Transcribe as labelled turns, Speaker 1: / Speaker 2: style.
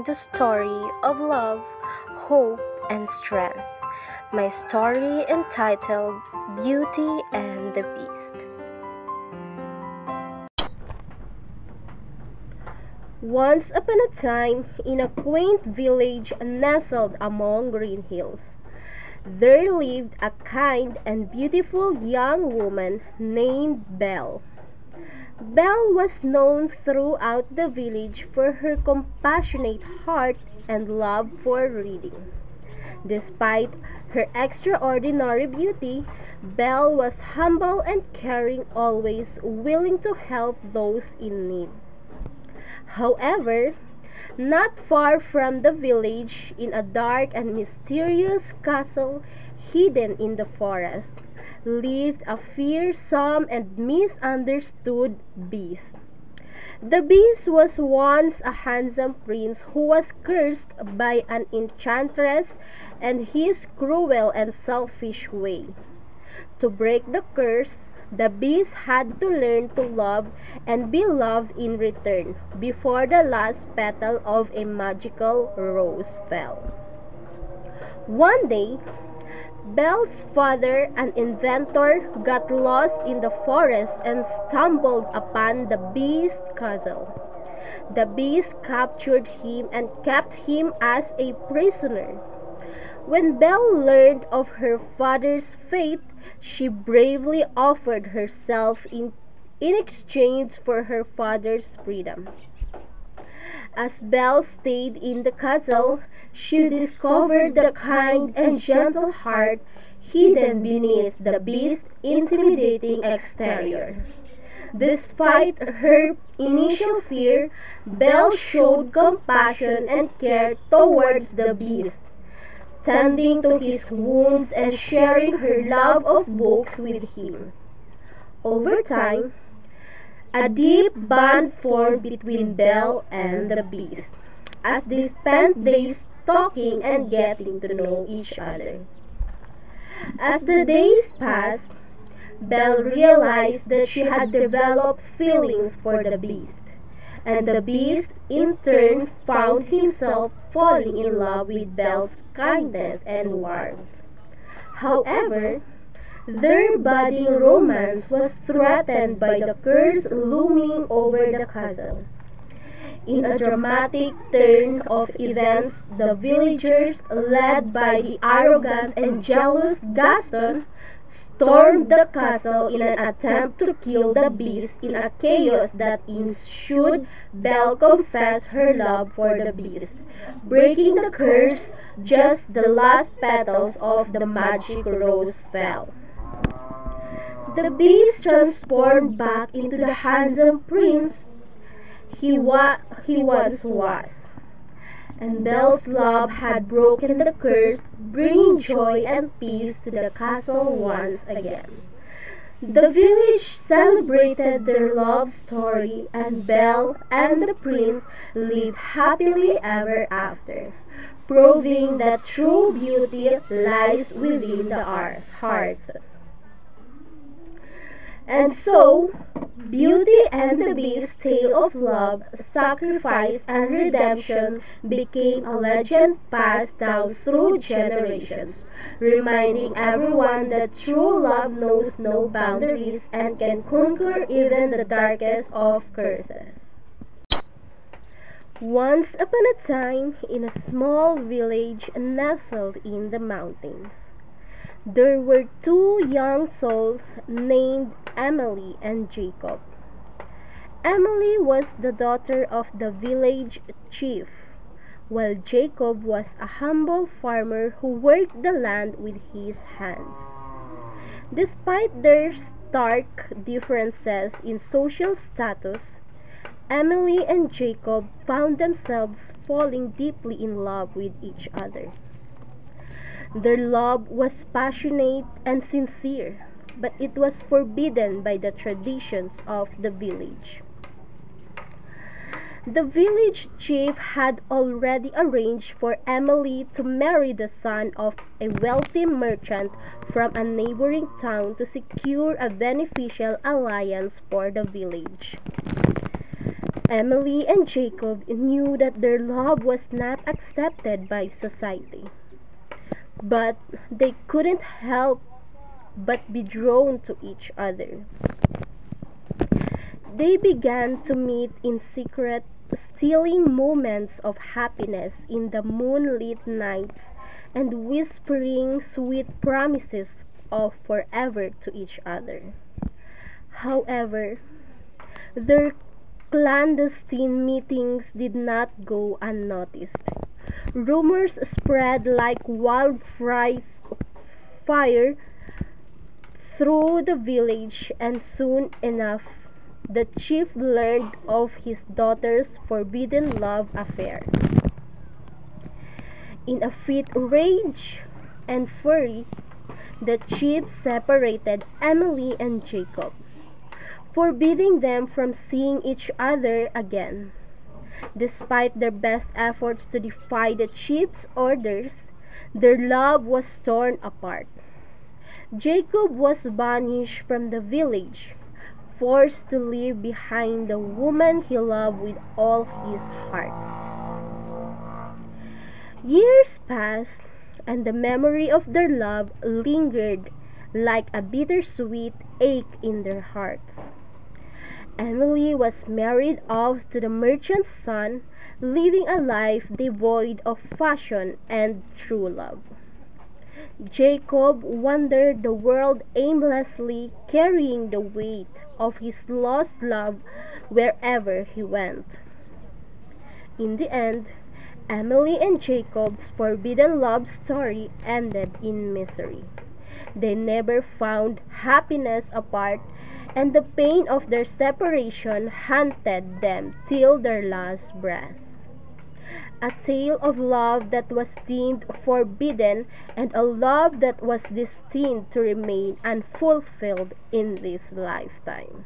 Speaker 1: telling the story of love, hope, and strength. My story entitled Beauty and the Beast. Once upon a time, in a quaint village nestled among green hills, there lived a kind and beautiful young woman named Belle. Belle was known throughout the village for her compassionate heart and love for reading. Despite her extraordinary beauty, Belle was humble and caring, always willing to help those in need. However, not far from the village, in a dark and mysterious castle hidden in the forest, lived a fearsome and misunderstood beast. The beast was once a handsome prince who was cursed by an enchantress and his cruel and selfish way. To break the curse, the beast had to learn to love and be loved in return before the last petal of a magical rose fell. One day, Belle's father, an inventor, got lost in the forest and stumbled upon the beast's castle. The beast captured him and kept him as a prisoner. When Belle learned of her father's fate, she bravely offered herself in exchange for her father's freedom. As Belle stayed in the castle, she discovered the kind and gentle heart hidden beneath the beast's intimidating exterior. Despite her initial fear, Belle showed compassion and care towards the beast, tending to his wounds and sharing her love of books with him. Over time, a deep bond formed between Belle and the beast, as they spent days talking and getting to know each other. As the days passed, Belle realized that she had developed feelings for the beast, and the beast in turn found himself falling in love with Belle's kindness and warmth. However, their budding romance was threatened by the curse looming over the castle. In a dramatic turn of events, the villagers, led by the arrogant and jealous Gaston, stormed the castle in an attempt to kill the beast. In a chaos that ensued, Belle confessed her love for the beast, breaking the curse just the last petals of the magic rose fell. The beast transformed back into the handsome prince he once was, and Belle's love had broken the curse, bringing joy and peace to the castle once again. The village celebrated their love story, and Belle and the prince lived happily ever after, proving that true beauty lies within the heart. And so, Beauty and the Beast's tale of love, sacrifice, and redemption became a legend passed down through generations, reminding everyone that true love knows no boundaries and can conquer even the darkest of curses. Once upon a time, in a small village nestled in the mountains, there were two young souls named Emily and Jacob. Emily was the daughter of the village chief, while Jacob was a humble farmer who worked the land with his hands. Despite their stark differences in social status, Emily and Jacob found themselves falling deeply in love with each other. Their love was passionate and sincere, but it was forbidden by the traditions of the village. The village chief had already arranged for Emily to marry the son of a wealthy merchant from a neighboring town to secure a beneficial alliance for the village. Emily and Jacob knew that their love was not accepted by society, but they couldn't help but be drawn to each other. They began to meet in secret, stealing moments of happiness in the moonlit nights and whispering sweet promises of forever to each other. However, their clandestine meetings did not go unnoticed. Rumors spread like wildfire through the village, and soon enough the chief learned of his daughter's forbidden love affair. In a fit rage and fury, the chief separated Emily and Jacob, forbidding them from seeing each other again. Despite their best efforts to defy the chief's orders, their love was torn apart. Jacob was banished from the village, forced to leave behind the woman he loved with all his heart. Years passed, and the memory of their love lingered like a bittersweet ache in their hearts. Emily was married off to the merchant's son, living a life devoid of passion and true love. Jacob wandered the world aimlessly, carrying the weight of his lost love wherever he went. In the end, Emily and Jacob's forbidden love story ended in misery. They never found happiness apart, and the pain of their separation haunted them till their last breath. A tale of love that was deemed forbidden, and a love that was destined to remain unfulfilled in this lifetime.